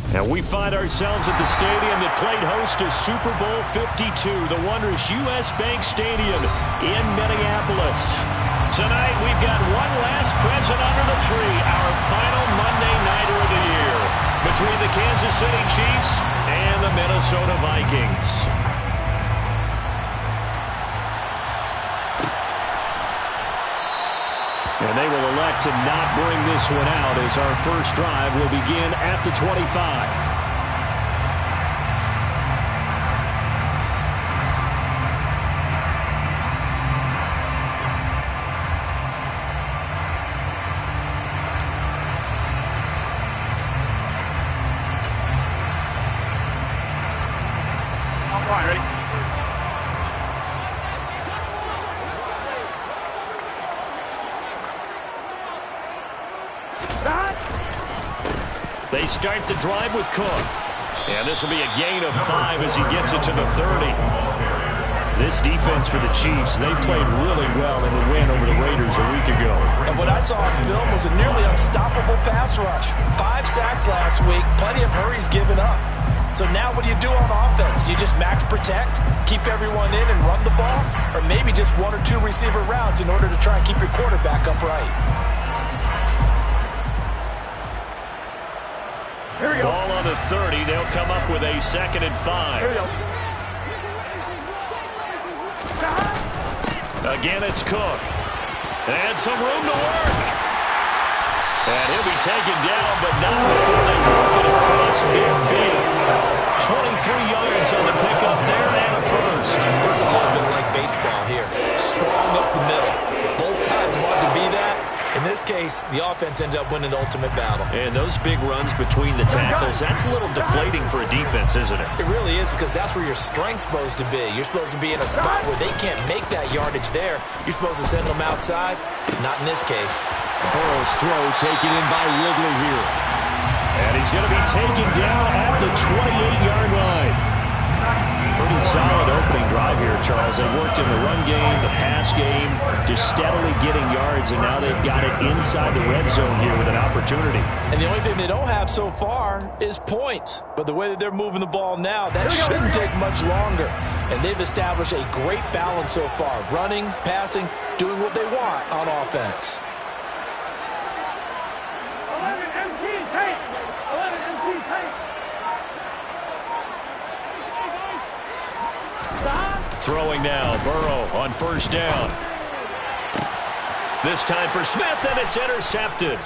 And we find ourselves at the stadium that played host to Super Bowl 52, the wondrous U.S. Bank Stadium in Minneapolis. Tonight, we've got one last present under the tree, our final Monday Nighter of the year, between the Kansas City Chiefs and the Minnesota Vikings. And they will elect to not bring this one out as our first drive will begin at the 25. They start the drive with Cook. And this will be a gain of 5 as he gets it to the 30. This defense for the Chiefs, they played really well in the win over the Raiders a week ago. And what I saw on film was a nearly unstoppable pass rush. 5 sacks last week, plenty of hurries given up. So now what do you do on offense? You just max protect, keep everyone in and run the ball? Or maybe just 1 or 2 receiver routes in order to try and keep your quarterback upright? Here we go. Ball on the 30. They'll come up with a 2nd and 5. Here we go. Again, it's Cook. And some room to work. And he'll be taken down, but not before they work it across midfield. 23 yards on the pickup there and a first. This is a little bit like baseball here. Strong up the middle. Both sides want to be that. In this case, the offense ended up winning the ultimate battle. And those big runs between the tackles, that's a little deflating for a defense, isn't it? It really is, because that's where your strength's supposed to be. You're supposed to be in a spot where they can't make that yardage there. You're supposed to send them outside. Not in this case. Burrow's throw taken in by Ridley here. And he's going to be taken down at the 28-yard line. Pretty solid opening drive here, Charles. They worked in the run game, the pass game, just steadily getting yards, and now they've got it inside the red zone here with an opportunity. And the only thing they don't have so far is points. But the way that they're moving the ball now, that shouldn't take much longer. And they've established a great balance so far. Running, passing, doing what they want on offense. 11 MT tape. 11 MT tape. Throwing now, Burrow on first down. This time for Smith, and it's intercepted.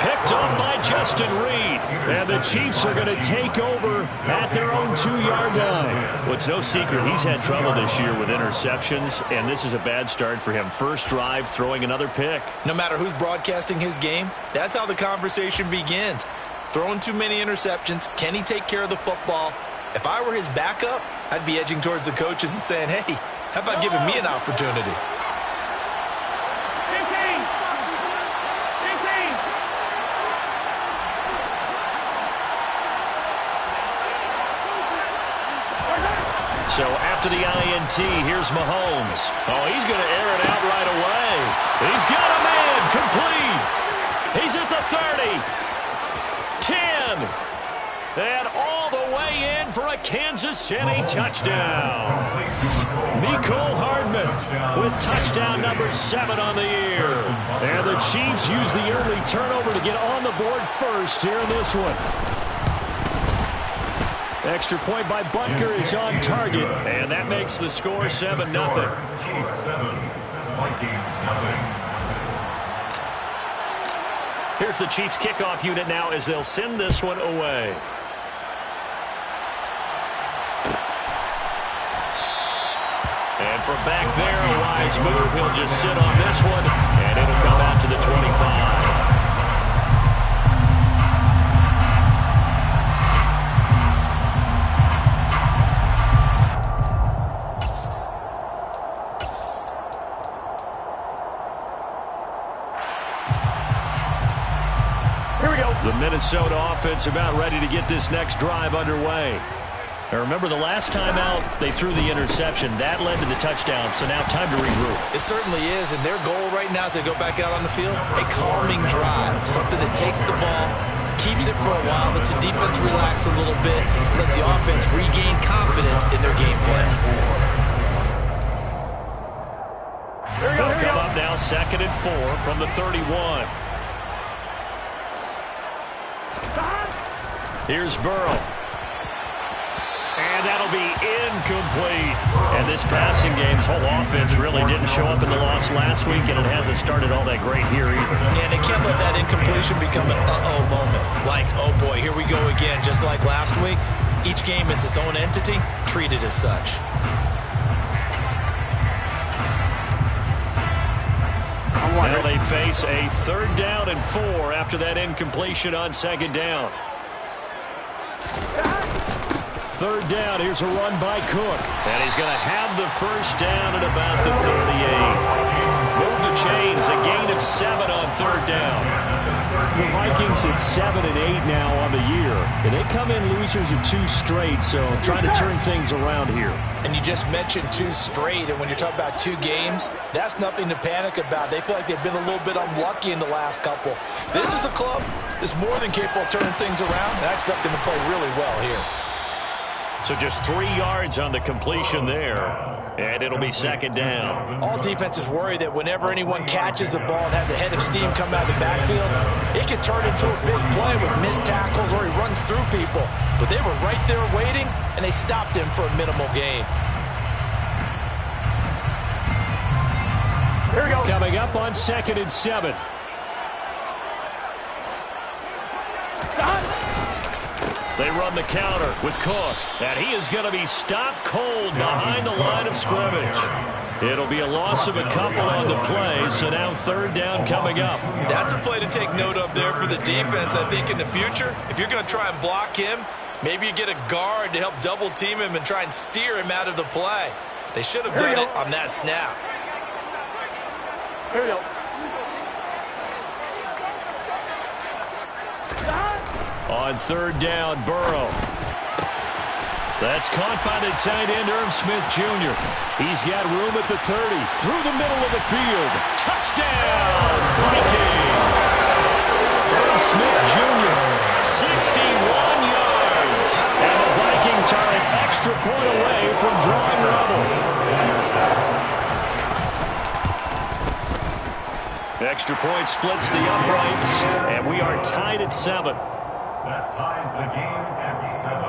Picked up by Justin Reed. And the Chiefs are going to take over at their own 2-yard line. Well, it's no secret he's had trouble this year with interceptions, and this is a bad start for him. First drive, throwing another pick. No matter who's broadcasting his game, that's how the conversation begins. Throwing too many interceptions. Can he take care of the football? If I were his backup, I'd be edging towards the coaches and saying, hey, how about giving me an opportunity? So after the INT, here's Mahomes. Oh, he's going to air it out right away. He's got a man complete. He's at the 30. 10. And all the way in for a Kansas City touchdown. Mecole Hardman with touchdown number 7 on the year. And the Chiefs use the early turnover to get on the board first here in this one. Extra point by Butker is on target, and that makes the score 7-0. Chiefs 7, Vikings 0. Here's the Chiefs kickoff unit now as they'll send this one away. And from back there, a wise move. He'll just sit on this one, and it'll come out to the 25. The Minnesota offense about ready to get this next drive underway. Now remember, the last time out, they threw the interception. That led to the touchdown, so now time to regroup. It certainly is, and their goal right now as they go back out on the field, a calming drive, something that takes the ball, keeps it for a while, lets the defense relax a little bit, lets the offense regain confidence in their game plan. They'll come up now 2nd and 4 from the 31. Here's Burrow. And that'll be incomplete. And this passing game's whole offense really didn't show up in the loss last week, and it hasn't started all that great here either. And they can't let that incompletion become an uh-oh moment. Like, oh boy, here we go again, just like last week. Each game is its own entity, treated as such. Now they face a 3rd down and 4 after that incompletion on 2nd down. 3rd down, here's a run by Cook. And he's going to have the 1st down at about the 38. Move the chains, a gain of 7 on 3rd down. The Vikings at 7 and 8 now on the year. And they come in losers of 2 straight, so trying to turn things around here. And you just mentioned 2 straight, and when you're talking about 2 games, that's nothing to panic about. They feel like they've been a little bit unlucky in the last couple. This is a club that's more than capable of turning things around, and I expect them to play really well here. So just 3 yards on the completion there, and it'll be 2nd down. All defenses worry that whenever anyone catches the ball and has a head of steam come out of the backfield, it can turn into a big play with missed tackles or he runs through people. But they were right there waiting, and they stopped him for a minimal gain. Here we go. Coming up on 2nd and 7. They run the counter with Cook, and he is going to be stopped cold behind the line of scrimmage. It'll be a loss of a couple on the play, so now 3rd down coming up. That's a play to take note of there for the defense, I think, in the future. If you're going to try and block him, maybe you get a guard to help double-team him and try and steer him out of the play. They should have done it on that snap. Here we go. On 3rd down, Burrow. That's caught by the tight end, Irv Smith Jr. He's got room at the 30, through the middle of the field. Touchdown, Vikings! Irv Smith Jr., 61 yards. And the Vikings are an extra point away from drawing level. Extra point splits the uprights, and we are tied at 7. That ties the game at 7.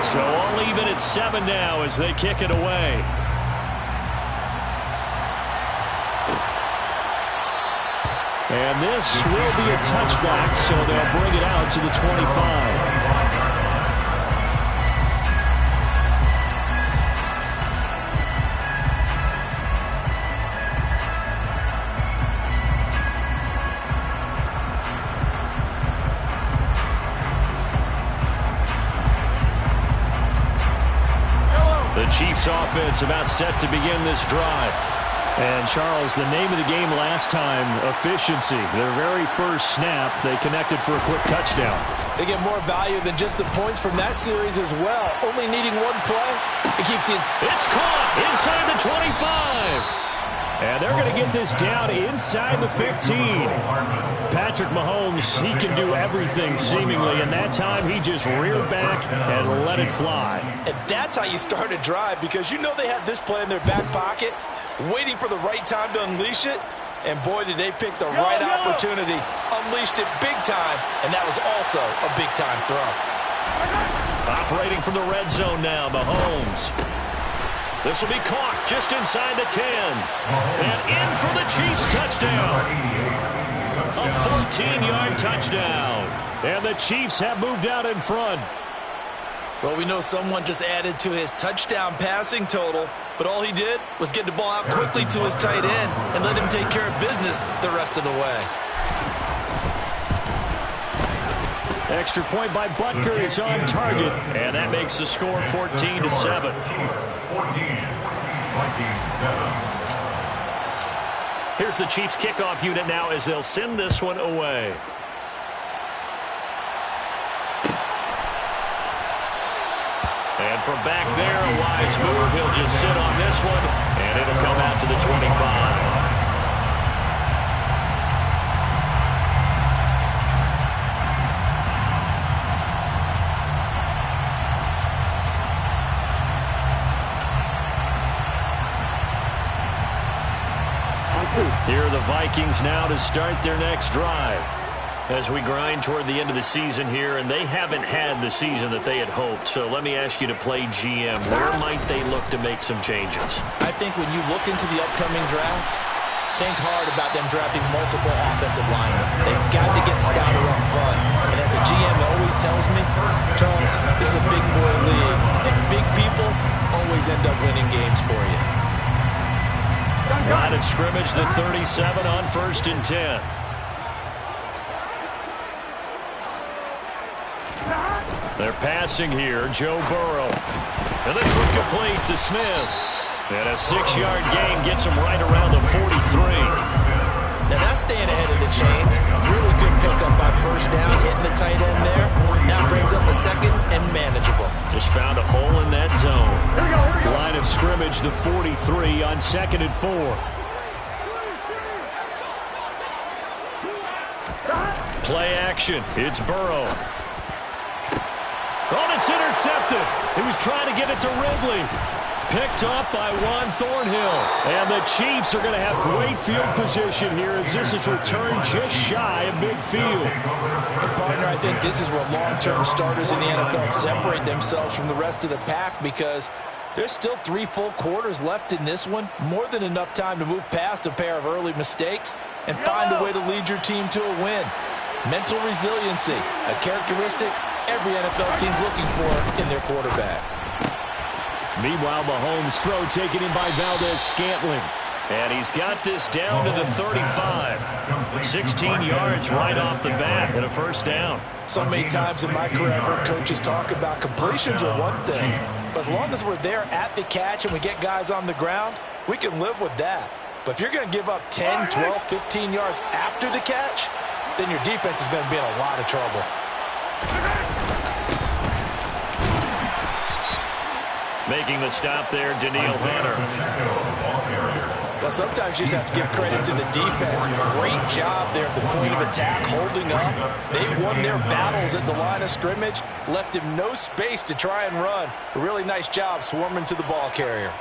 So all even at 7 now as they kick it away. And this will be a touchback, so they'll bring it out to the 25. The Chiefs offense about set to begin this drive. And, Charles, the name of the game last time, efficiency. Their very first snap, they connected for a quick touchdown. They get more value than just the points from that series as well. Only needing one play, it keeps the... It's caught inside the 25. And they're going to get this down inside the 15. Patrick Mahomes, he can do everything seemingly, and that time he just reared back and let it fly. And that's how you start a drive, because you know they had this play in their back pocket, waiting for the right time to unleash it. And boy, did they pick the right opportunity. Unleashed it big time, and that was also a big-time throw. Operating from the red zone now, Mahomes. This will be caught just inside the 10. And in for the Chiefs touchdown. A 14-yard touchdown. And the Chiefs have moved out in front. Well, we know someone just added to his touchdown passing total, but all he did was get the ball out quickly to his tight end and let him take care of business the rest of the way. Extra point by Butker is on target, and that makes the score 14-7. 14, Vikings 7. Here's the Chiefs kickoff unit now as they'll send this one away. And from back there, a wise move. He'll just sit on this one, and it'll come out to the 25. Here are the Vikings now to start their next drive. As we grind toward the end of the season here, and they haven't had the season that they had hoped. So let me ask you to play GM. Where might they look to make some changes? I think when you look into the upcoming draft, think hard about them drafting multiple offensive linemen. They've got to get stouter up front. And as a GM always tells me, Charles, this is a big boy league, and big people always end up winning games for you. Line of scrimmage, the 37 on 1st and 10. They're passing here, Joe Burrow. And this one complete to Smith. And a 6-yard gain gets him right around the 43. Now that's staying ahead of the chains. Really good pickup on 1st down, hitting the tight end there. Now brings up a 2nd and manageable. Just found a hole in that zone. Line of scrimmage, the 43 on 2nd and 4. Play action. It's Burrow. Oh, it's intercepted. He was trying to get it to Ridley. Picked up by Juan Thornhill. And the Chiefs are going to have great field position here as this is returned just shy of midfield. And partner, I think this is where long-term starters in the NFL separate themselves from the rest of the pack because there's still 3 full quarters left in this one. More than enough time to move past a pair of early mistakes and find a way to lead your team to a win. Mental resiliency, a characteristic every NFL team's looking for in their quarterback. Meanwhile, Mahomes' throw taken in by Valdez-Scantling. And he's got this down to the 35. 16 yards right off the bat and a 1st down. So many times in my career, I've heard coaches talk about completions are one thing. But as long as we're there at the catch and we get guys on the ground, we can live with that. But if you're going to give up 10, 12, 15 yards after the catch, then your defense is going to be in a lot of trouble. Making the stop there, Danielle Hunter. Well, sometimes you just have to give credit to the defense. Great job there at the point of attack, holding up. They won their battles at the line of scrimmage, left him no space to try and run. A really nice job swarming to the ball carrier.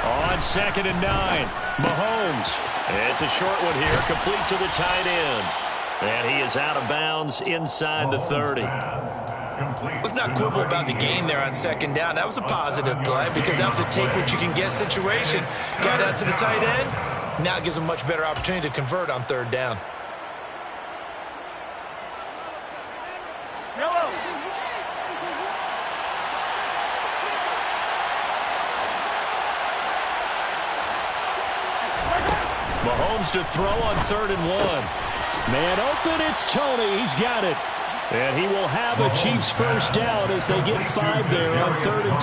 On 2nd and 9, Mahomes. It's a short one here, complete to the tight end. And he is out of bounds inside the 30. Let's not quibble about the gain there on 2nd down. That was a positive play because that was a take-what-you-can-get situation. Got out to the tight end. Now it gives him a much better opportunity to convert on 3rd down. Mahomes to throw on 3rd and 1. Man open, it's Tony. He's got it. And he will have a Chiefs 1st down as they get 5 there on 3rd and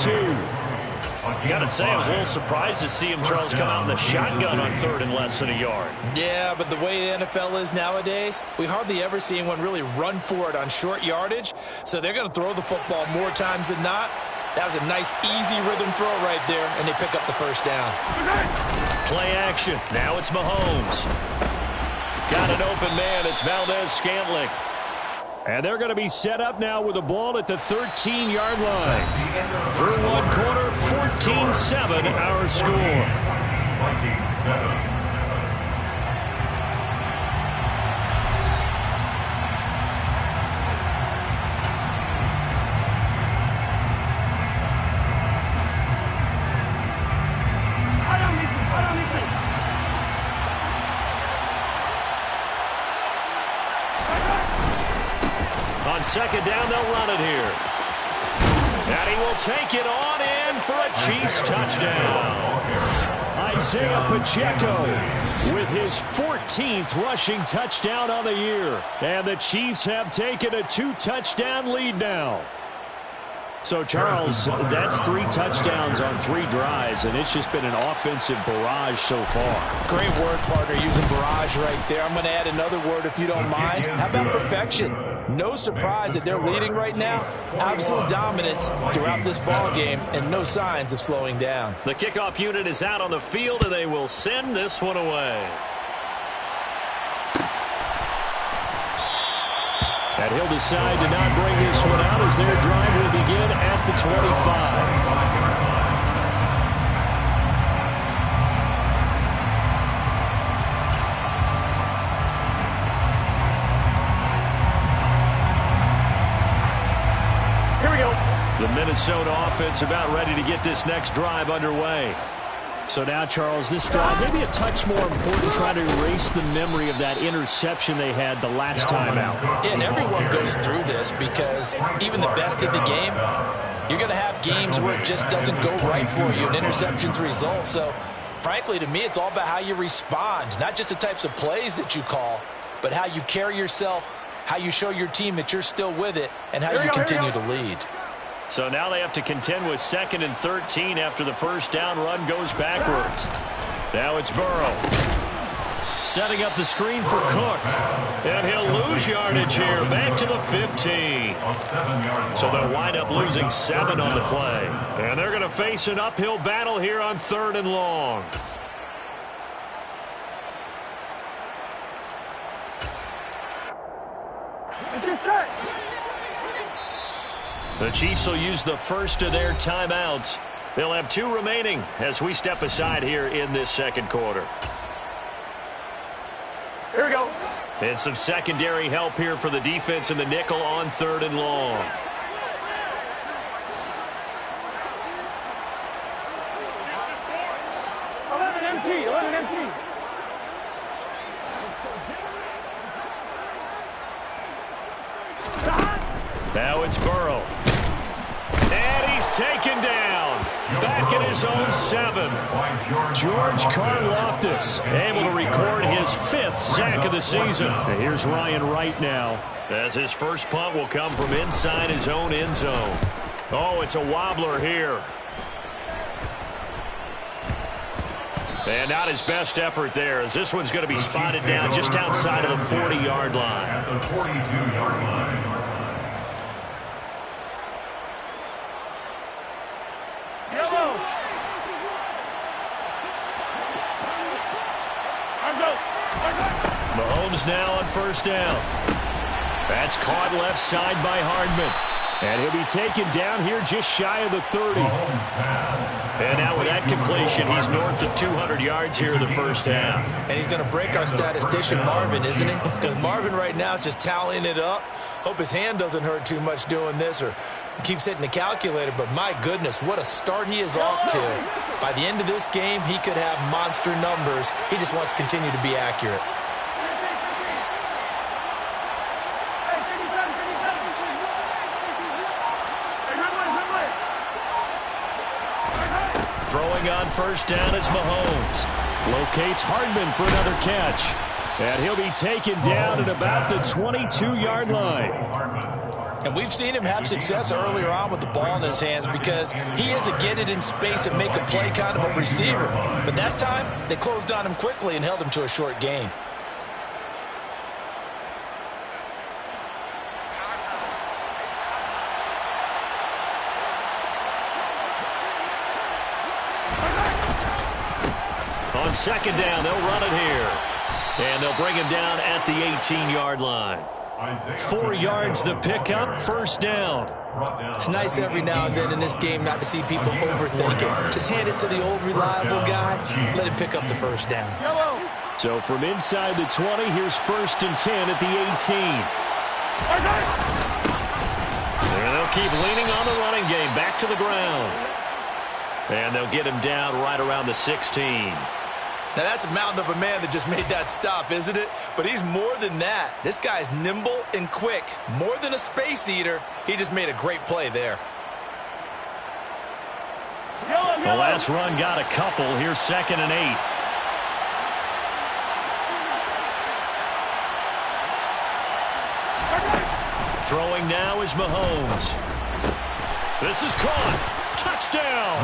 2. Got to say, I was a little surprised to see him, Charles, come out in the shotgun on 3rd and less than a yard. Yeah, but the way the NFL is nowadays, we hardly ever see anyone really run for it on short yardage. So they're going to throw the football more times than not. That was a nice, easy rhythm throw right there, and they pick up the 1st down. Play action. Now it's Mahomes. Got an open man. It's Valdez-Scantling. And they're going to be set up now with the ball at the 13-yard line. Through one quarter, 14-7 our score. Vikings 7. On 2nd down, they'll run it here. And he will take it on in for a Chiefs touchdown. Isaiah Pacheco with his 14th rushing touchdown on the year. And the Chiefs have taken a 2-touchdown lead now. So, Charles, that's 3 touchdowns on 3 drives, and it's just been an offensive barrage so far. Great word, partner, using barrage right there. I'm going to add another word if you don't mind. How about perfection? No surprise that they're leading right now. Absolute dominance throughout this ball game and no signs of slowing down. The kickoff unit is out on the field, and they will send this one away. And he'll decide to not bring this one out as their drive will begin at the 25. Here we go. The Minnesota offense about ready to get this next drive underway. So now, Charles, this drive maybe a touch more important, trying to erase the memory of that interception they had the last time out. Yeah, and everyone goes through this because even the best in the game, you're going to have games where it just doesn't go right for you and interceptions result. So, frankly, to me, it's all about how you respond, not just the types of plays that you call, but how you carry yourself, how you show your team that you're still with it, and how you continue to lead. So now they have to contend with 2nd and 13 after the first down run goes backwards. Now it's Burrow. Setting up the screen for Cook. And he'll lose yardage here. Back to the 15. So they'll wind up losing 7 on the play. And they're going to face an uphill battle here on 3rd and long. Get set. The Chiefs will use the first of their timeouts. They'll have 2 remaining as we step aside here in this second quarter. Here we go. And some secondary help here for the defense in the nickel on 3rd and long. Empty. Now it's Burrow. And he's taken down. Back at his own 7. George Karlaftis able to record his 5th sack of the season. And here's Ryan Wright now, as his first punt will come from inside his own end zone. Oh, it's a wobbler here. And not his best effort there, as this one's going to be spotted down just outside of the 40-yard line. At the 42-yard line. Mahomes now on first down. That's caught left side by Hardman. And he'll be taken down here just shy of the 30. And now with that completion, he's north of 200 yards here in the first half. And he's going to break our statistician Marvin, isn't he? Because Marvin right now is just tallying it up. Hope his hand doesn't hurt too much doing this or keeps hitting the calculator. But my goodness, what a start he is off to. By the end of this game, he could have monster numbers. He just wants to continue to be accurate. Throwing on first down is Mahomes. Locates Hardman for another catch. And he'll be taken down at about the 22-yard line. And we've seen him have success earlier on with the ball in his hands because he is a get it in space and make a play kind of a receiver. But that time, they closed on him quickly and held him to a short gain. On second down, they'll run it here. And they'll bring him down at the 18-yard line. 4 yards the pickup, first down. It's nice every now and then in this game not to see people overthink it. Just hand it to the old reliable guy. Let him pick up the first down. So from inside the 20, here's 1st and 10 at the 18. And they'll keep leaning on the running game. Back to the ground. And they'll get him down right around the 16. Now, that's a mountain of a man that just made that stop, isn't it? But he's more than that. This guy's nimble and quick. More than a space eater. He just made a great play there. The last run got a couple. Here's 2nd and 8. Throwing now is Mahomes. This is caught. Touchdown.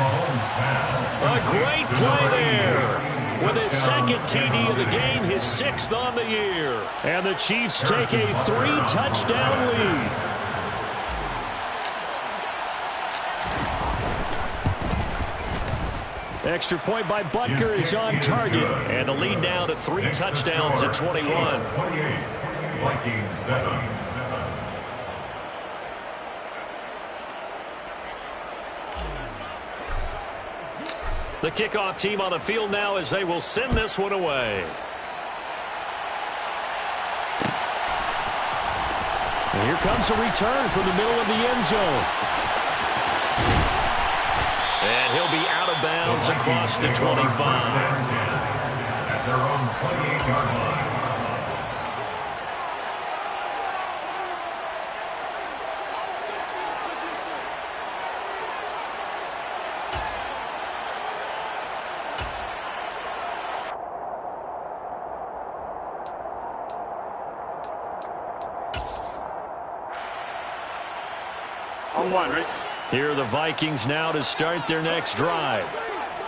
A great play there. With his second TD of the game, his 6th on the year. And the Chiefs take a 3-touchdown lead. Extra point by Butker is on target. And the lead now to 3 touchdowns at 21. Vikings 7. The kickoff team on the field now as they will send this one away. And here comes a return from the middle of the end zone. And he'll be out of bounds across the 25. At their own 28-yard line. Here are the Vikings now to start their next drive.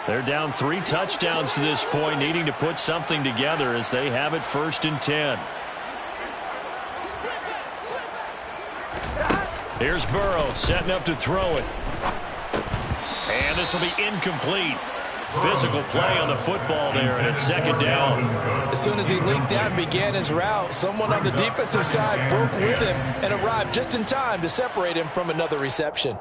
They're down 3 touchdowns to this point, needing to put something together as they have it 1st and 10. Here's Burrow setting up to throw it. And this will be incomplete. Physical play on the football there, and it's 2nd down. As soon as he leaked out and began his route, someone on the defensive side broke with him and arrived just in time to separate him from another reception.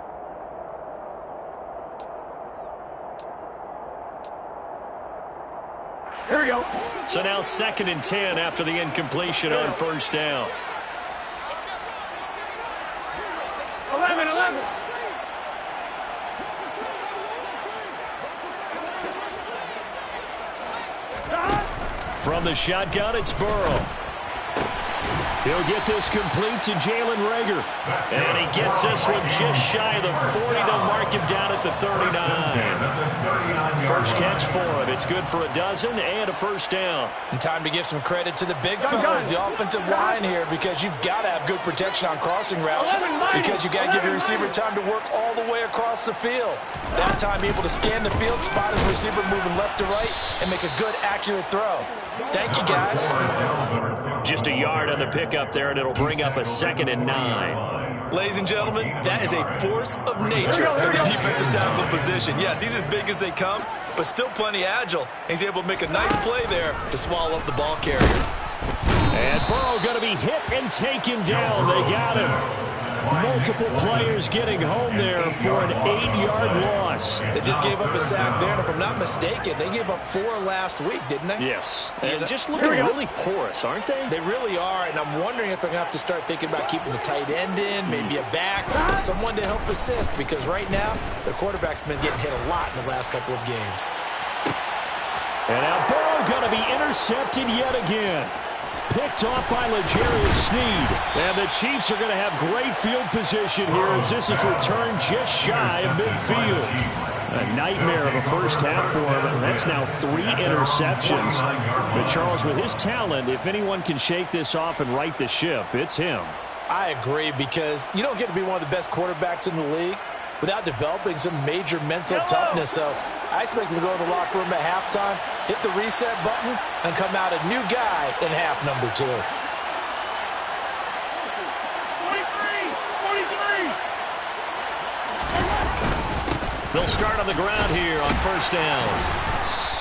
Here we go. So now 2nd and 10 after the incompletion on 1st down. 11. From the shotgun, it's Burrow. He'll get this complete to Jalen Reagor. And he gets this one just shy of the 40. They'll mark him down at the 39. First catch for him. It's good for a dozen and a 1st down. And time to give some credit to the big fellas, the offensive line here, because you've got to have good protection on crossing routes because you've got to give your receiver time to work all the way across the field. That time able to scan the field, spot his receiver moving left to right, and make a good, accurate throw. Thank you, guys. Just a yard on the pickup there, and it'll bring up a 2nd and 9. Ladies and gentlemen, that is a force of nature in the defensive tackle position. Yes, he's as big as they come, but still plenty agile. He's able to make a nice play there to swallow up the ball carrier. And Burrow going to be hit and taken down. They got him. Multiple players getting home there for an 8-yard loss. They just gave up a sack there, and if I'm not mistaken, they gave up 4 last week, didn't they? Yes. And just looking really porous, aren't they? They really are, and I'm wondering if they're going to have to start thinking about keeping the tight end in, maybe a back, someone to help assist, because right now, their quarterback's been getting hit a lot in the last couple of games. And now Burrow going to be intercepted yet again. Picked off by L'Jarius Sneed. And the Chiefs are going to have great field position here as this is returned just shy of midfield. A nightmare of a first half for him. That's now 3 interceptions. But Charles, with his talent, if anyone can shake this off and right the ship, it's him. I agree, because you don't get to be one of the best quarterbacks in the league without developing some major mental toughness. So I expect him to go in the locker room at halftime, hit the reset button, and come out a new guy in half number 2. 43. They'll start on the ground here on 1st down.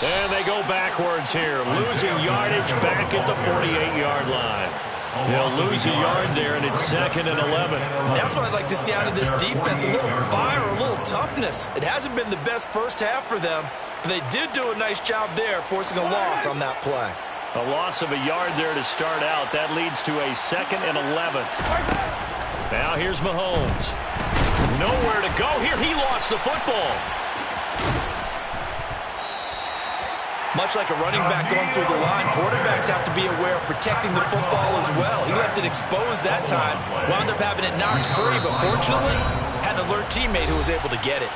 And they go backwards here, losing yardage back at the 48-yard line. They'll lose a yard there, and it's 2nd and 11. That's what I'd like to see out of this defense, a little fire, a little toughness. It hasn't been the best first half for them, but they did do a nice job there, forcing a loss on that play. A loss of a yard there to start out. That leads to a 2nd and 11. Now here's Mahomes. Nowhere to go here. He lost the football. Much like a running back going through the line, quarterbacks have to be aware of protecting the football as well. He left it exposed that time, wound up having it knocked free, but fortunately, had an alert teammate who was able to get it.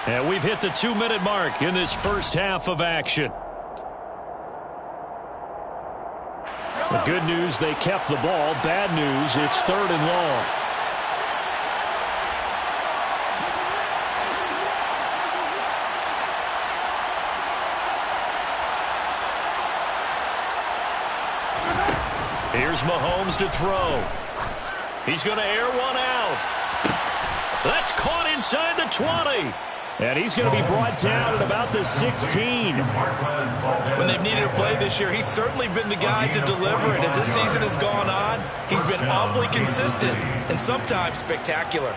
And we've hit the 2-minute mark in this first half of action. The good news, they kept the ball. Bad news, it's 3rd and long. Here's Mahomes to throw. He's going to air one out. That's caught inside the 20. And he's going to be brought down at about the 16. When they've needed a play this year, he's certainly been the guy to deliver it. As this season has gone on, he's been awfully consistent and sometimes spectacular.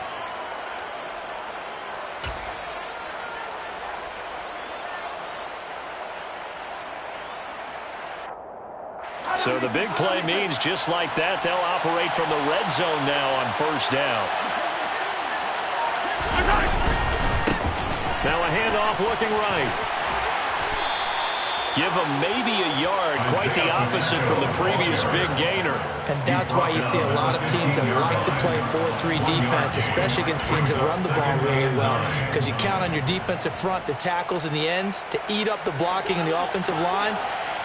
So the big play means just like that, they'll operate from the red zone now on first down. Now a handoff looking right. Give him maybe a yard, quite the opposite from the previous big gainer. And that's why you see a lot of teams that like to play 4-3 defense, especially against teams that run the ball really well, because you count on your defensive front, the tackles and the ends, to eat up the blocking in the offensive line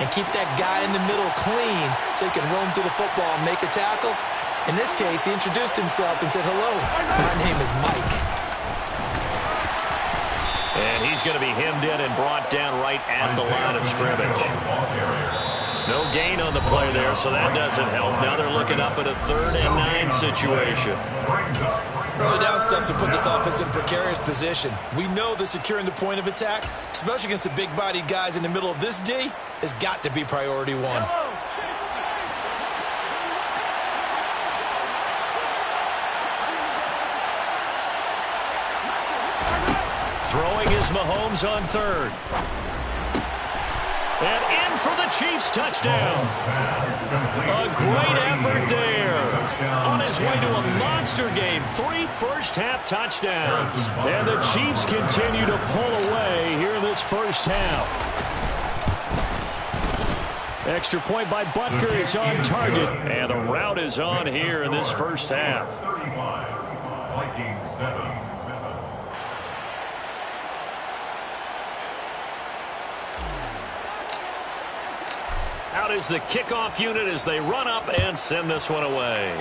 and keep that guy in the middle clean so he can roam to the football and make a tackle. In this case, he introduced himself and said, "Hello, my name is Mike." And he's going to be hemmed in and brought down right at the line of scrimmage. No gain on the play there, so that doesn't help. Now they're looking up at a 3rd and 9 situation. Early down stuff to put this offense in a precarious position. We know that securing the point of attack, especially against the big-bodied guys in the middle of this D, has got to be priority one. Throwing is Mahomes on 3rd. And in for the Chiefs touchdown. A great effort there. On his way to a monster game. 3 first-half touchdowns. And the Chiefs continue to pull away here in this first half. Extra point by Butker is on target. And the route is on here in this first half. 35, Vikings 7. Out is the kickoff unit as they run up and send this one away.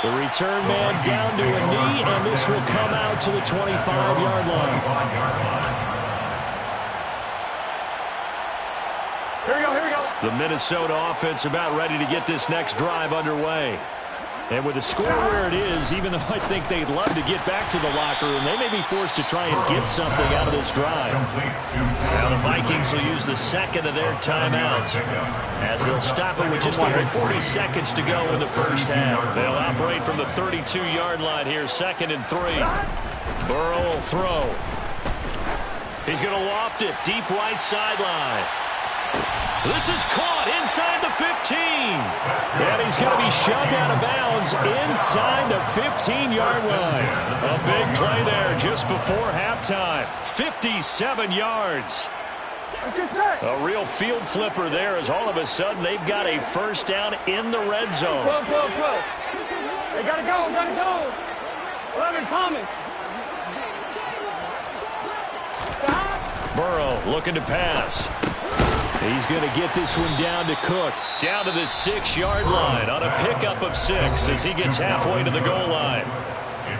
The return man down to a knee, and this will come out to the 25-yard line. Here we go. The Minnesota offense about ready to get this next drive underway. And with the score where it is, even though I think they'd love to get back to the locker room, they may be forced to try and get something out of this drive. Now the Vikings will use the second of their timeouts as they'll stop it with just over 40 seconds to go in the first half. They'll operate from the 32-yard line here, 2nd and 3. Burrow will throw. He's going to loft it deep right sideline. This is caught inside the 15. And he's going to be shoved out of bounds inside the 15-yard line. A big play there just before halftime. 57 yards. A real field flipper there as all of a sudden they've got a first down in the red zone. Go. They gotta go. 11 Thomas. Burrow looking to pass. He's going to get this one down to Cook. Down to the 6-yard line on a pickup of 6 as he gets halfway to the goal line.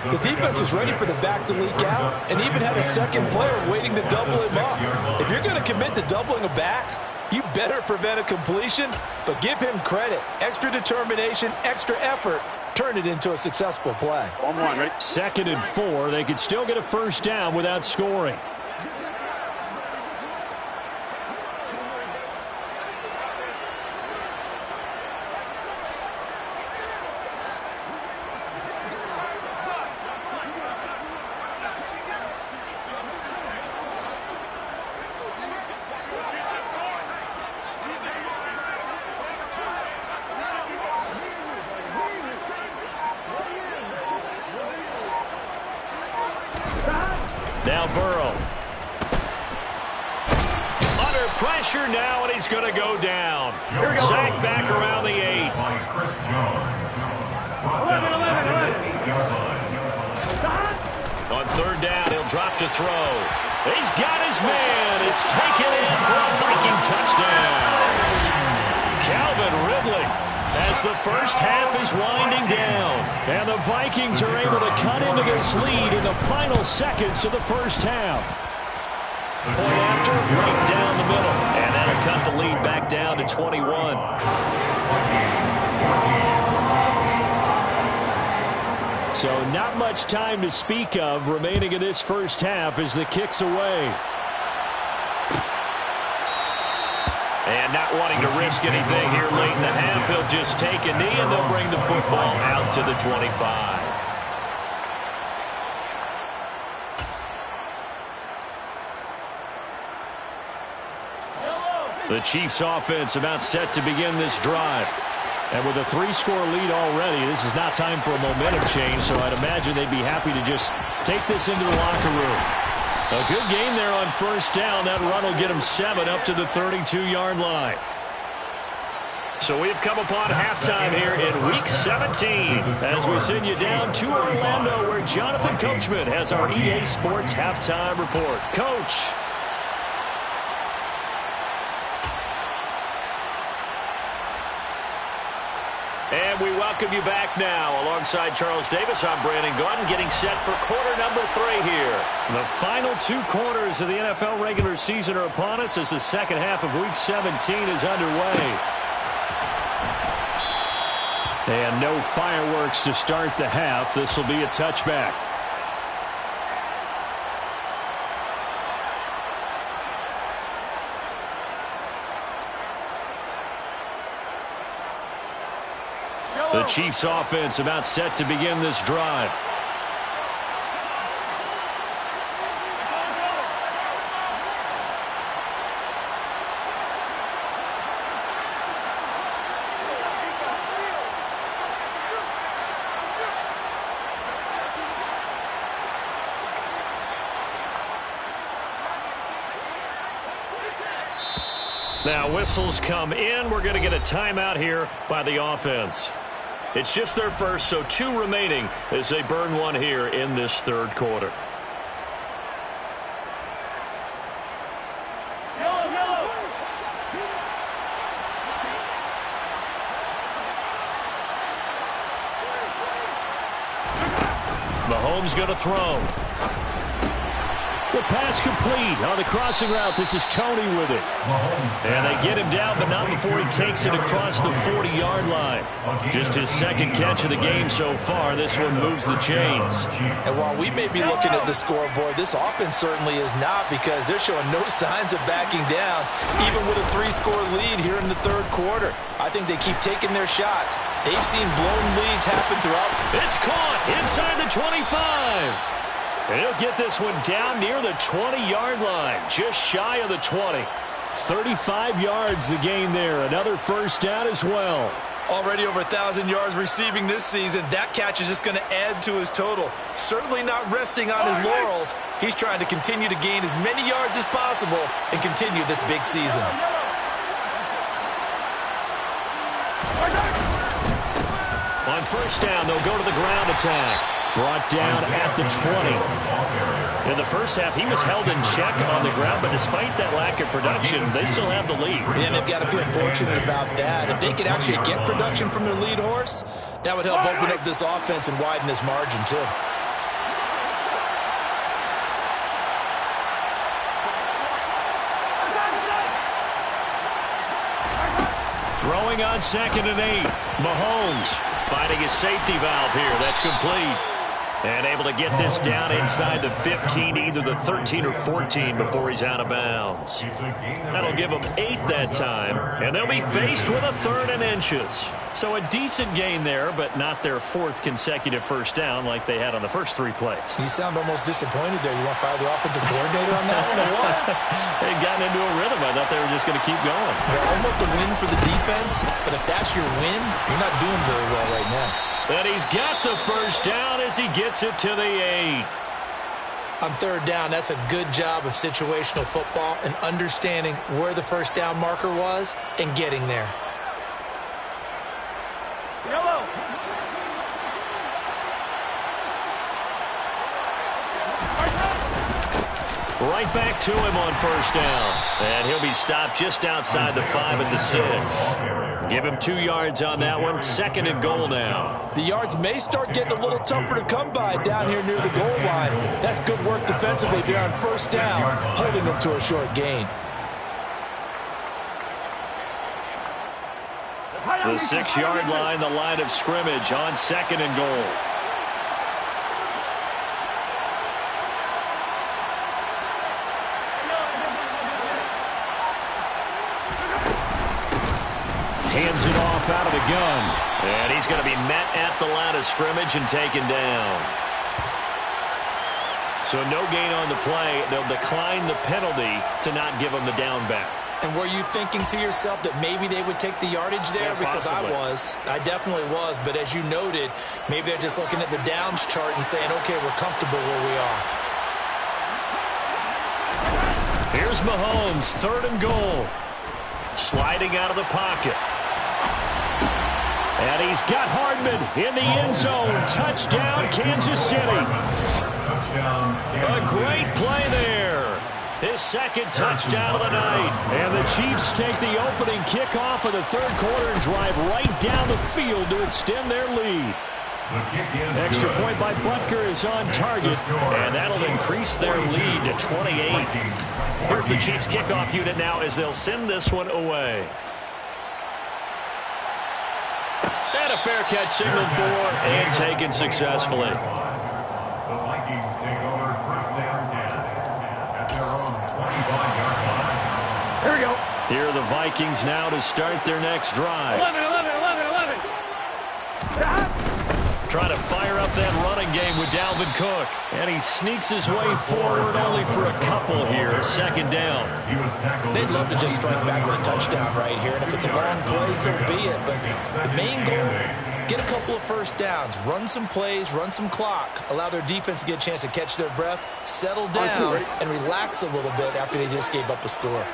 The defense was ready for the back to leak out and even had a second player waiting to double him up. If you're going to commit to doubling a back, you better prevent a completion, but give him credit. Extra determination, extra effort, turn it into a successful play. 2nd and 4. They could still get a first down without scoring. Now Burrow. Under pressure now, and he's going to go down. Sacked back around the 8. By Chris Jones. 11. On 3rd down, he'll drop to throw. He's got his man. It's taken in for a Viking touchdown. Calvin Ridley as the first half is winding down. And the Vikings are able to cut into this lead in the final seconds of the first half. Point after, right down the middle. And that'll cut the lead back down to 21. So not much time to speak of remaining in this first half as the kick's away. And not wanting to risk anything here late in the half, he'll just take a knee and they'll bring the football out to the 25. The Chiefs offense about set to begin this drive. And with a 3-score lead already, this is not time for a momentum change, so I'd imagine they'd be happy to just take this into the locker room. A good game there on first down. That run will get them 7 up to the 32-yard line. So we've come upon halftime here in Week 17 as we send you down to Orlando where Jonathan Coachman has our EA Sports halftime report. Coach. And we welcome you back now. Alongside Charles Davis, I'm Brandon Gordon, getting set for quarter number 3 here. The final 2 quarters of the NFL regular season are upon us as the second half of Week 17 is underway. And no fireworks to start the half. This will be a touchback. The Chiefs offense about set to begin this drive. Now whistles come in. We're going to get a timeout here by the offense. It's just their first, so 2 remaining as they burn 1 here in this third quarter. Mahomes going to throw. The pass complete on the crossing route. This is Tony with it. And they get him down, but not before he takes it across the 40-yard line. Just his second catch of the game so far. This one moves the chains. And while we may be looking at the scoreboard, this offense certainly is not, because they're showing no signs of backing down, even with a 3-score lead here in the third quarter. I think they keep taking their shots. They've seen blown leads happen throughout. It's caught inside the 25. And he'll get this one down near the 20-yard line, just shy of the 20. 35 yards the gain there. Another first down as well. Already over 1,000 yards receiving this season. That catch is just going to add to his total. Certainly not resting on his laurels. He's trying to continue to gain as many yards as possible and continue this big season. On first down, they'll go to the ground attack. Brought down at the 20. In the first half, he was held in check on the ground, but despite that lack of production, they still have the lead. And they've got to feel fortunate about that. If they could actually get production from their lead horse, that would help open up this offense and widen this margin, too. Throwing on 2nd and 8. Mahomes finding his safety valve here. That's complete. And able to get this down inside the 15, either the 13 or 14 before he's out of bounds. That'll give them 8 that time. And they'll be faced with a 3rd and inches. So a decent gain there, but not their 4th consecutive first down like they had on the first 3 plays. You sound almost disappointed there. You want to fire the offensive coordinator on that one or what? They'd gotten into a rhythm. I thought they were just going to keep going. Well, almost a win for the defense, but if that's your win, you're not doing very well right now. And he's got the first down as he gets it to the 8. On 3rd down, that's a good job of situational football and understanding where the first down marker was and getting there. Yellow. Right back to him on first down. And he'll be stopped just outside the 5 at the 6. Give him 2 yards on that one. 2nd and goal now. The yards may start getting a little tougher to come by down here near the goal line. That's good work defensively there on first down, holding them to a short gain. The 6-yard line, the line of scrimmage on 2nd and goal. Hands it off out of the gun. And he's going to be met at the line of scrimmage and taken down. So no gain on the play. They'll decline the penalty to not give him the down back. And were you thinking to yourself that maybe they would take the yardage there? Yeah, because possibly. I definitely was. But as you noted, maybe they're just looking at the downs chart and saying, okay, we're comfortable where we are. Here's Mahomes, 3rd and goal. Sliding out of the pocket. And he's got Hardman in the end zone. Touchdown, Kansas City. A great play there. His 2nd touchdown of the night. And the Chiefs take the opening kickoff of the 3rd quarter and drive right down the field to extend their lead. Extra point by Butker is on target, and that'll increase their lead to 28. Here's the Chiefs kickoff unit now as they'll send this one away. And a fair catch signaled for and taken successfully. The Vikings take over 1st down 10 at their own 25-yard line. Here we go. Here are the Vikings now to start their next drive. 11. Trying to fire up that running game with Dalvin Cook. And he sneaks his way forward only for a couple here. 2nd down. They'd love to just strike back with a touchdown right here. And if it's a long play, so be it. But the main goal, get a couple of 1st downs. Run some plays, run some clock. Allow their defense to get a chance to catch their breath, settle down, and relax a little bit after they just gave up a score.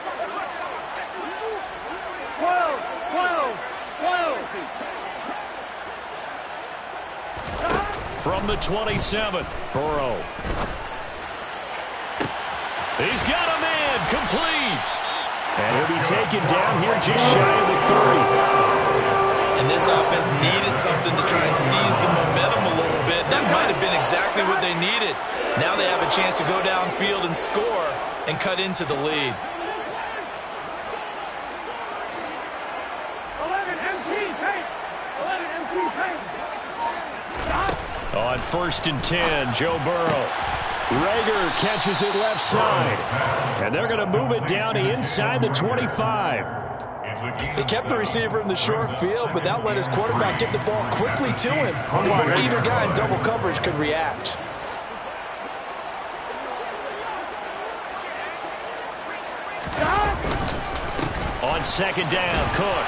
12. From the 27, Burrow. He's got a man, complete. And he'll be taken down here just shy of the 30. And this offense needed something to try and seize the momentum a little bit. That might have been exactly what they needed. Now they have a chance to go downfield and score and cut into the lead. 11 MT paint. On 1st and 10, Joe Burrow. Rager catches it left side. And they're going to move it down to inside the 25. They kept the receiver in the short field, but that let his quarterback get the ball quickly to him before either guy in double coverage could react. On 2nd down, Cook.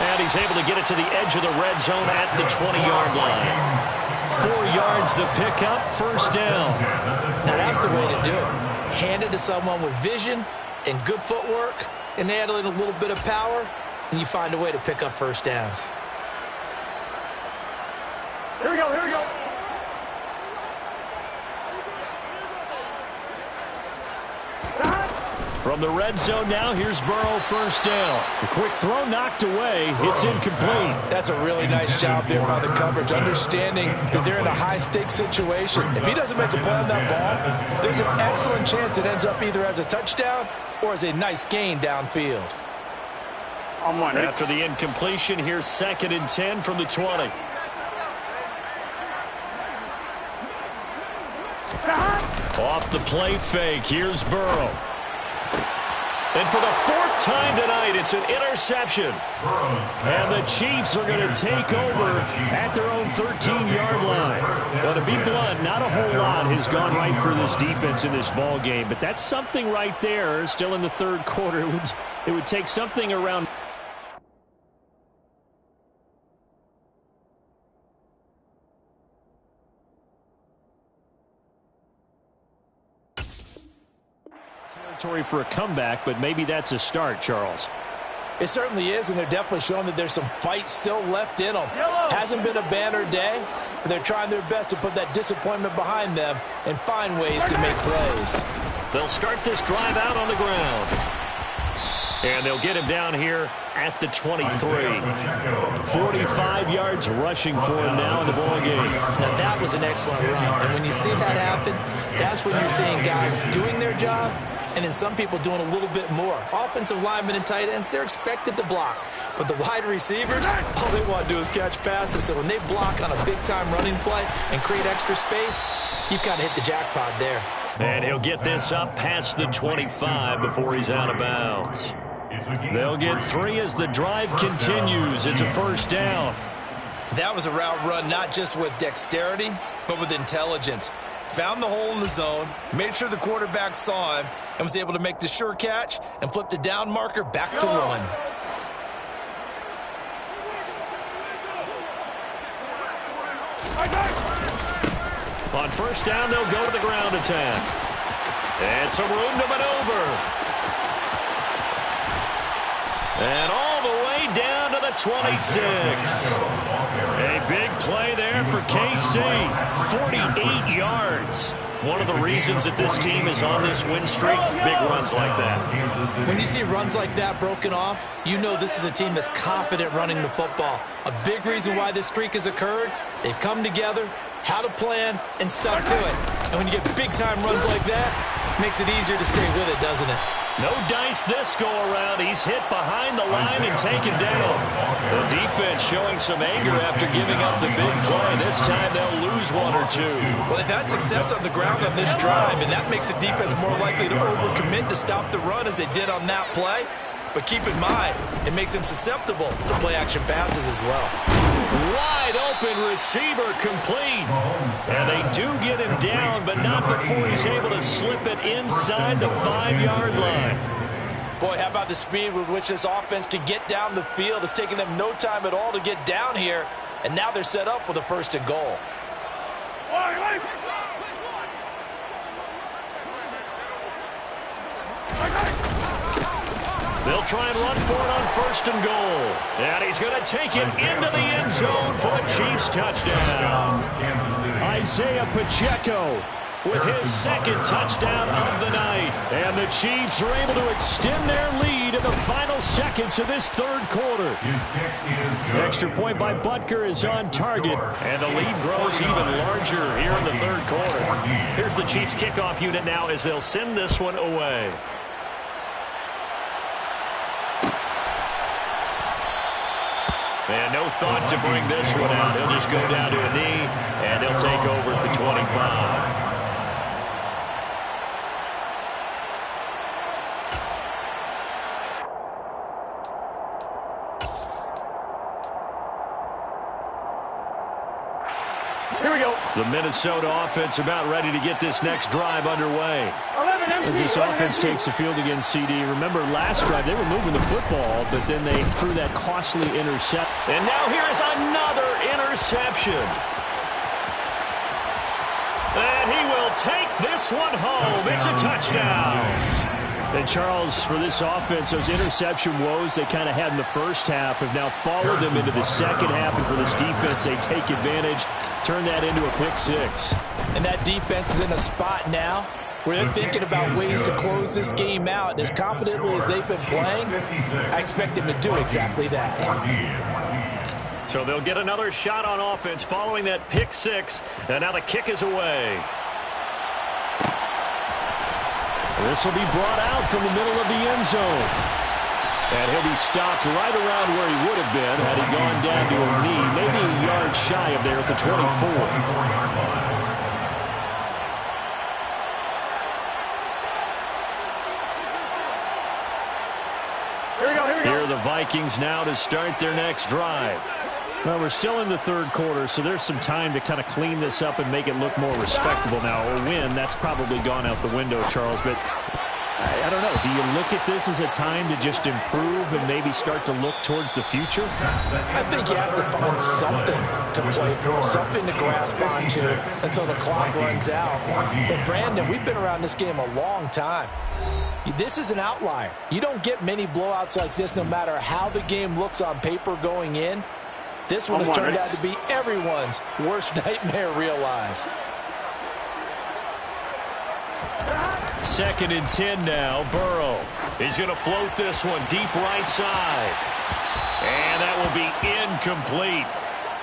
And he's able to get it to the edge of the red zone at the 20-yard line. 4 yards the pickup, 1st down. Now that's the way to do it. Hand it to someone with vision and good footwork, and add in a little bit of power, and you find a way to pick up 1st downs. Here we go. From the red zone now, here's Burrow, 1st down. The quick throw knocked away. It's incomplete. That's a really nice job there by the coverage, understanding that they're in a high-stakes situation. If he doesn't make a play on that ball, there's an excellent chance it ends up either as a touchdown or as a nice gain downfield. After the incompletion, here's 2nd and 10 from the 20. Off the play fake, here's Burrow. And for the 4th time tonight, it's an interception. And the Chiefs are going to take over at their own 13-yard line. Well, to be blunt, not a whole lot has gone right for this defense in this ball game, but that's something right there. Still in the 3rd quarter, it would take something around. For a comeback, but maybe that's a start, Charles. It certainly is, and they're definitely showing that there's some fight still left in them. Hasn't been a banner day, but they're trying their best to put that disappointment behind them and find ways to make plays. They'll start this drive out on the ground. And they'll get him down here at the 23. 45 yards rushing for him now in the ball game. Now that was an excellent run, and when you see that happen, that's when you're seeing guys doing their job and then some people doing a little bit more. Offensive linemen and tight ends, they're expected to block. But the wide receivers, all they want to do is catch passes. So when they block on a big-time running play and create extra space, you've got to hit the jackpot there. And he'll get this up past the 25 before he's out of bounds. They'll get 3 as the drive continues. It's a first down. That was a route run not just with dexterity, but with intelligence. Found the hole in the zone, made sure the quarterback saw him, and was able to make the sure catch and flip the down marker back to 1. On first down, they'll go to the ground attack. And some room to maneuver. And all the way down to the 26. A big play there for KC. 48 yards. One of the reasons that this team is on this win streak, big runs like that. When you see runs like that broken off, you know this is a team that's confident running the football. A big reason why this streak has occurred, they've come together, had a plan, and stuck to it. And when you get big-time runs like that, it makes it easier to stay with it, doesn't it? No dice this go-around. He's hit behind the line and taken down. The defense showing some anger after giving up the big play. This time they'll lose 1 or 2. Well, they've had success on the ground on this drive, and that makes the defense more likely to overcommit to stop the run as they did on that play. But keep in mind, it makes them susceptible to play-action passes as well. Wide open receiver complete. And they do get him down, but not before he's able to slip it inside the 5-yard line. Boy, how about the speed with which this offense can get down the field? It's taken them no time at all to get down here, and now they're set up with a 1st and goal. They'll try and run for it on 1st and goal. And he's going to take it into the end zone for the Chiefs touchdown. Isaiah Pacheco with his 2nd touchdown of the night. And the Chiefs are able to extend their lead in the final seconds of this 3rd quarter. Extra point by Butker is on target. And the lead grows even larger here in the 3rd quarter. Here's the Chiefs kickoff unit now as they'll send this one away. And no thought to bring this one out. He'll just go down to a knee, and they'll take over at the 25. Here we go. The Minnesota offense about ready to get this next drive underway. As this offense takes the field against CD. Remember last drive, they were moving the football, but then they threw that costly interception. And now here's another interception. And he will take this one home. It's a touchdown. And Charles, for this offense, those interception woes they kind of had in the first half have now followed them into the second half. And for this defense, they take advantage, turn that into a pick 6. And that defense is in a spot now where they're thinking about ways to close this game out. And as confidently as they've been playing, I expect them to do exactly that. So they'll get another shot on offense following that pick 6. And now the kick is away. This will be brought out from the middle of the end zone. And he'll be stopped right around where he would have been had he gone down to a knee, maybe a yard shy of there at the 24. Here are the Vikings now to start their next drive. Well, we're still in the 3rd quarter, so there's some time to kind of clean this up and make it look more respectable now. A win, that's probably gone out the window, Charles, but I don't know. Do you look at this as a time to just improve and maybe start to look towards the future? I think you have to find something to play for, something to grasp onto until the clock runs out. But, Brandon, we've been around this game a long time. This is an outlier. You don't get many blowouts like this no matter how the game looks on paper going in. This one has turned out to be everyone's worst nightmare realized. 2nd and 10 now. Burrow. He's going to float this one deep right side. And that will be incomplete.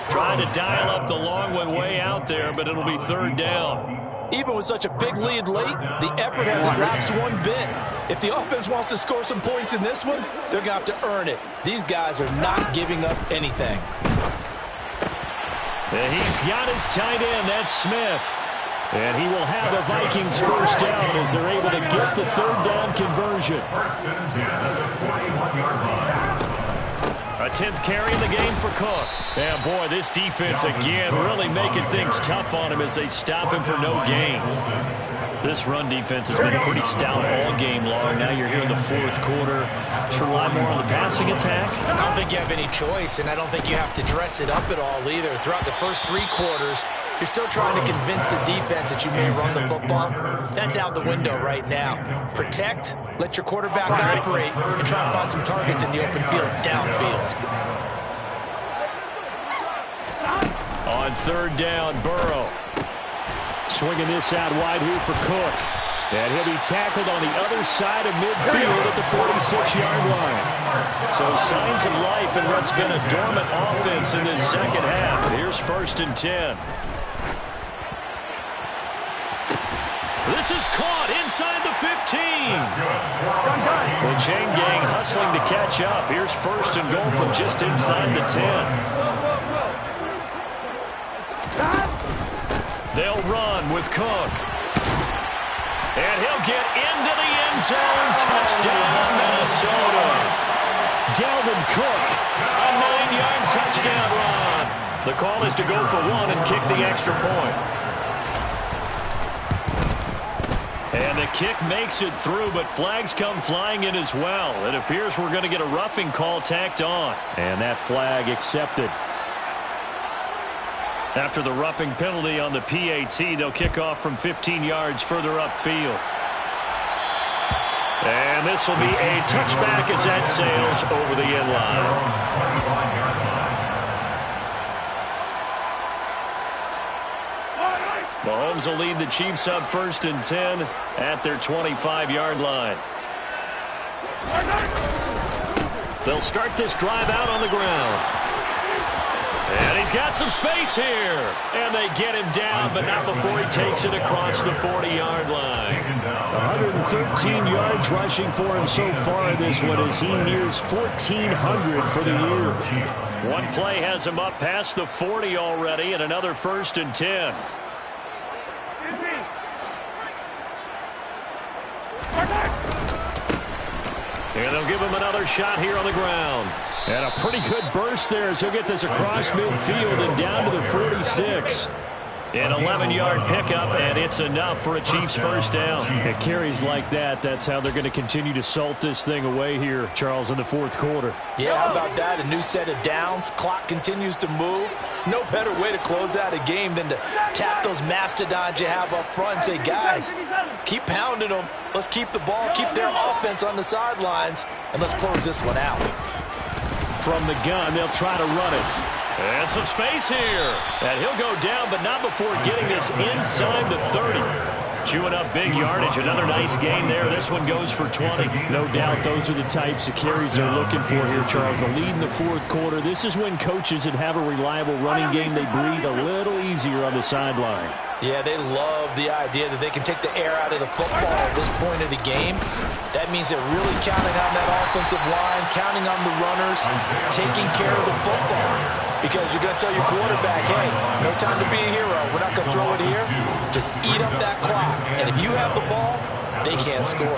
Trying to dial up the long one way out there, but it'll be 3rd down. Even with such a big lead late, the effort hasn't lapsed one bit. If the offense wants to score some points in this one, they're going to have to earn it. These guys are not giving up anything. And he's got his tight end. That's Smith. And he will have a Vikings first down as they're able to get the third down conversion. First and 10 at the 41-yard line. A 10th carry in the game for Cook. Yeah, boy, this defense again really making things tough on him as they stop him for no gain. This run defense has been pretty stout all game long. Now you're here in the fourth quarter. Should rely more on the passing attack. I don't think you have any choice, and I don't think you have to dress it up at all either. Throughout the first 3 quarters, you're still trying to convince the defense that you may run the football. That's out the window right now. Protect, let your quarterback operate, and try to find some targets in the open field downfield. On third down, Burrow. Swinging this out wide here for Cook. And he'll be tackled on the other side of midfield at the 46-yard line. So signs of life in what's been a dormant offense in this second half. Here's first and 10. This is caught inside the 15. The chain gang hustling to catch up. Here's first and goal from just inside the 10. They'll run with Cook. And he'll get into the end zone. Touchdown, Minnesota. Dalvin Cook, a 9-yard touchdown run. The call is to go for 1 and kick the extra point. And the kick makes it through, but flags come flying in as well. It appears we're going to get a roughing call tacked on. And that flag accepted. After the roughing penalty on the PAT, they'll kick off from 15 yards further upfield. And this will be a touchback as that sails over the end line. Mahomes will lead the Chiefs up first and 10 at their 25-yard line. They'll start this drive out on the ground. And he's got some space here. And they get him down, but not before he takes it across the 40-yard line. 113 yards rushing for him so far in this one as he nears 1,400 for the year. One play has him up past the 40 already, and another first and 10. And they'll give him another shot here on the ground. And a pretty good burst there as he'll get this across midfield and down to the 46. An 11-yard pickup, and it's enough for a Chiefs first down. It carries like that. That's how they're going to continue to salt this thing away here, Charles, in the fourth quarter. Yeah, how about that? A new set of downs. Clock continues to move. No better way to close out a game than to tap those mastodons you have up front and say, guys, keep pounding them. Let's keep the ball, keep their offense on the sidelines, and let's close this one out. From the gun, they'll try to run it. And some space here. And he'll go down, but not before getting this inside the 30. Chewing up big yardage. Another nice gain there. This one goes for 20. No doubt those are the types of carries they're looking for here, Charles. The lead in the fourth quarter. This is when coaches that have a reliable running game, they breathe a little easier on the sideline. Yeah, they love the idea that they can take the air out of the football at this point of the game. That means they're really counting on that offensive line, counting on the runners, taking care of the football. Because you're going to tell your quarterback, hey, no time to be a hero. We're not going to throw it here. Just eat up that clock. And if you have the ball, they can't score.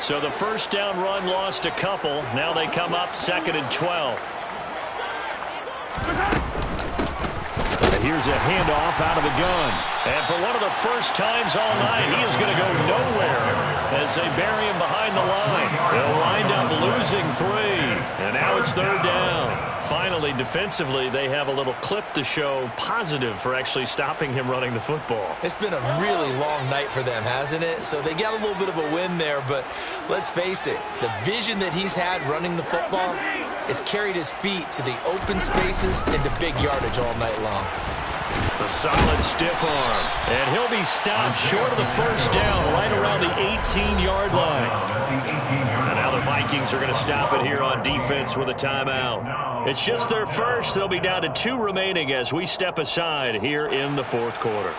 So the first down run lost a couple. Now they come up 2nd and 12. And here's a handoff out of the gun. And for one of the first times all night, he is going to go nowhere as they bury him behind the line. They'll wind up losing 3. And now it's 3rd down. Finally, defensively, they have a little clip to show positive for actually stopping him running the football. It's been a really long night for them, hasn't it? So they got a little bit of a win there, but let's face it, the vision that he's had running the football has carried his feet to the open spaces and to big yardage all night long. The solid stiff arm. And he'll be stopped short of the first down right around the 18-yard line. And now the Vikings are going to stop it here on defense with a timeout. It's just their first. They'll be down to 2 remaining as we step aside here in the fourth quarter.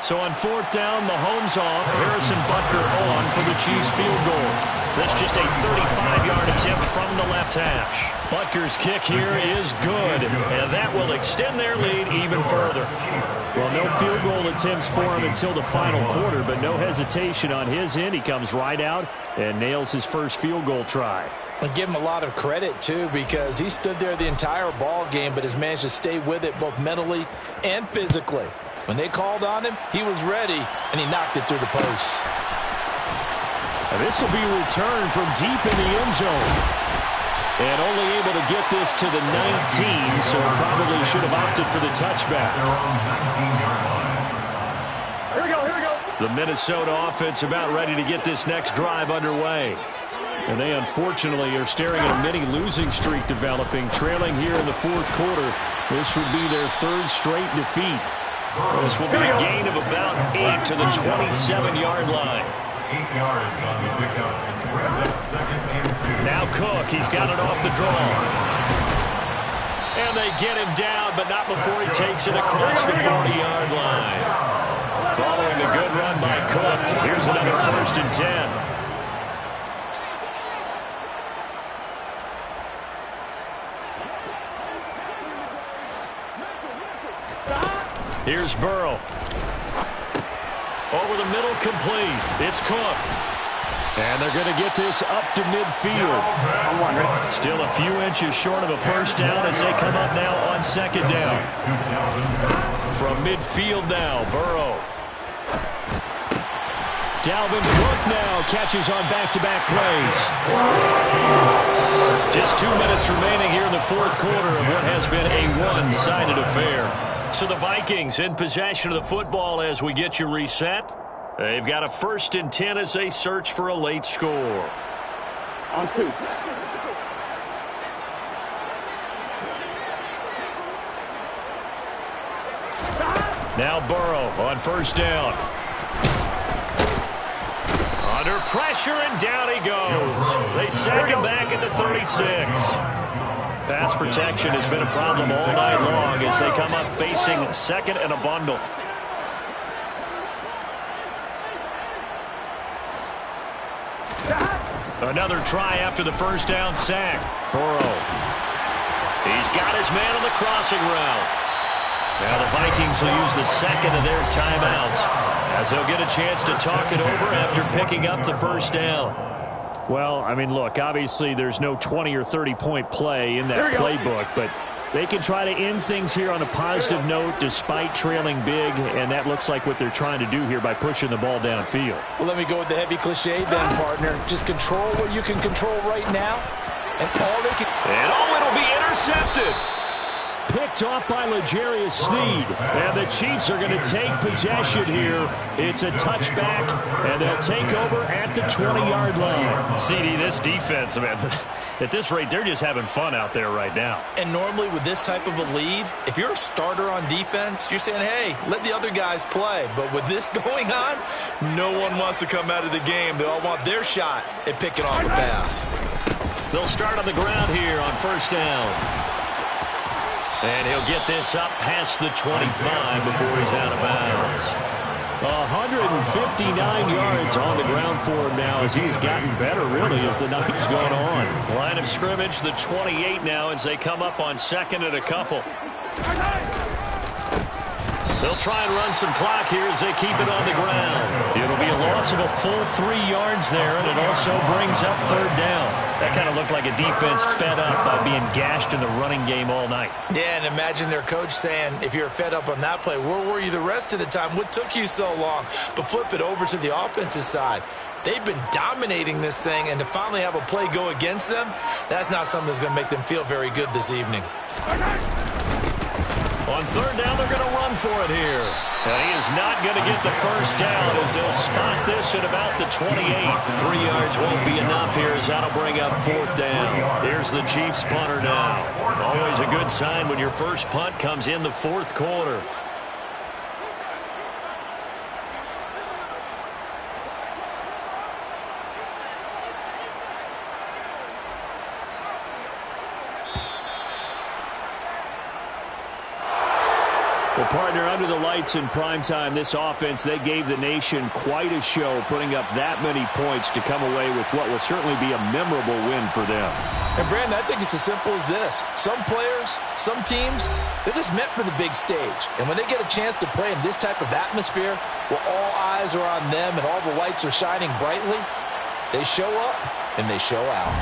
So on fourth down, Mahomes off, Harrison Butker on for the Chiefs field goal. That's just a 35-yard attempt from the left hash. Butker's kick here is good, and that will extend their lead even further. Well, no field goal attempts for him until the final quarter, but no hesitation on his end. He comes right out and nails his first field goal try. And give him a lot of credit, too, because he stood there the entire ball game but has managed to stay with it both mentally and physically. When they called on him, he was ready, and he knocked it through the posts. And this will be returned from deep in the end zone. And only able to get this to the 19, so probably should have opted for the touchback. Here we go, here we go. The Minnesota offense about ready to get this next drive underway. And they unfortunately are staring at a mini losing streak developing, trailing here in the fourth quarter. This would be their 3rd straight defeat. This will be a gain of about 8 to the 27-yard line. 8 yards on the pickup. It brings up 2nd and 2. Now Cook, he's got it off the draw. And they get him down, but not before he takes it across the 40-yard line. Following a good run by Cook, here's another 1st and 10. Here's Burrow. Over the middle, complete. It's Cook. And they're going to get this up to midfield. Still a few inches short of a first down as they come up now on 2nd down. From midfield now, Burrow. Dalvin Cook now catches on back-to-back plays. Just 2 minutes remaining here in the fourth quarter of what has been a one-sided affair. So the Vikings in possession of the football as we get you reset. They've got a 1st and 10 as they search for a late score. On 2. Now Burrow on 1st down. Under pressure, and down he goes. They sack him back at the 36. Pass protection has been a problem all night long as they come up facing 2nd and a bundle. Another try after the 1st down sack. Burrow. He's got his man on the crossing route. Now the Vikings will use the 2nd of their timeouts as they'll get a chance to talk it over after picking up the 1st down. Well, I mean, look, obviously there's no 20 or 30-point play in that playbook, but they can try to end things here on a positive note despite trailing big, and that looks like what they're trying to do here by pushing the ball downfield. Well, let me go with the heavy cliche then, partner. Just control what you can control right now, and all they can... And it'll be intercepted. Picked off by L'Jarius Sneed. And the Chiefs are going to take possession here. It's a touchback, and they'll take over at the 20-yard line. CD, this defense, man, at this rate, they're just having fun out there right now. And normally with this type of a lead, if you're a starter on defense, you're saying, hey, let the other guys play. But with this going on, no one wants to come out of the game. They all want their shot at picking off a pass. They'll start on the ground here on 1st down. And he'll get this up past the 25 before he's out of bounds. 159 yards on the ground for him now as he's gotten better, really, as the night's gone on. Line of scrimmage, the 28 now as they come up on 2nd and a couple. They'll try and run some clock here as they keep it on the ground. It'll be a loss of a full 3 yards there, and it also brings up 3rd down. That kind of looked like a defense fed up by being gashed in the running game all night. Yeah, and imagine their coach saying, if you're fed up on that play, where were you the rest of the time? What took you so long? But flip it over to the offensive side. They've been dominating this thing, and to finally have a play go against them, that's not something that's going to make them feel very good this evening. On 3rd down, they're going to run for it here. And he is not going to get the 1st down as they'll spot this at about the 28. 3 yards won't be enough here as that'll bring up 4th down. Here's the Chiefs punter now. Always a good sign when your first punt comes in the 4th quarter. Well, partner, under the lights in primetime, this offense, they gave the nation quite a show, putting up that many points to come away with what will certainly be a memorable win for them. And, Brandon, I think it's as simple as this. Some players, some teams, they're just meant for the big stage. And when they get a chance to play in this type of atmosphere, where all eyes are on them and all the lights are shining brightly, they show up and they show out.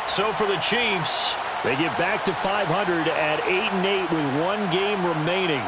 So for the Chiefs, they get back to 500 at 8-8 with one game remaining.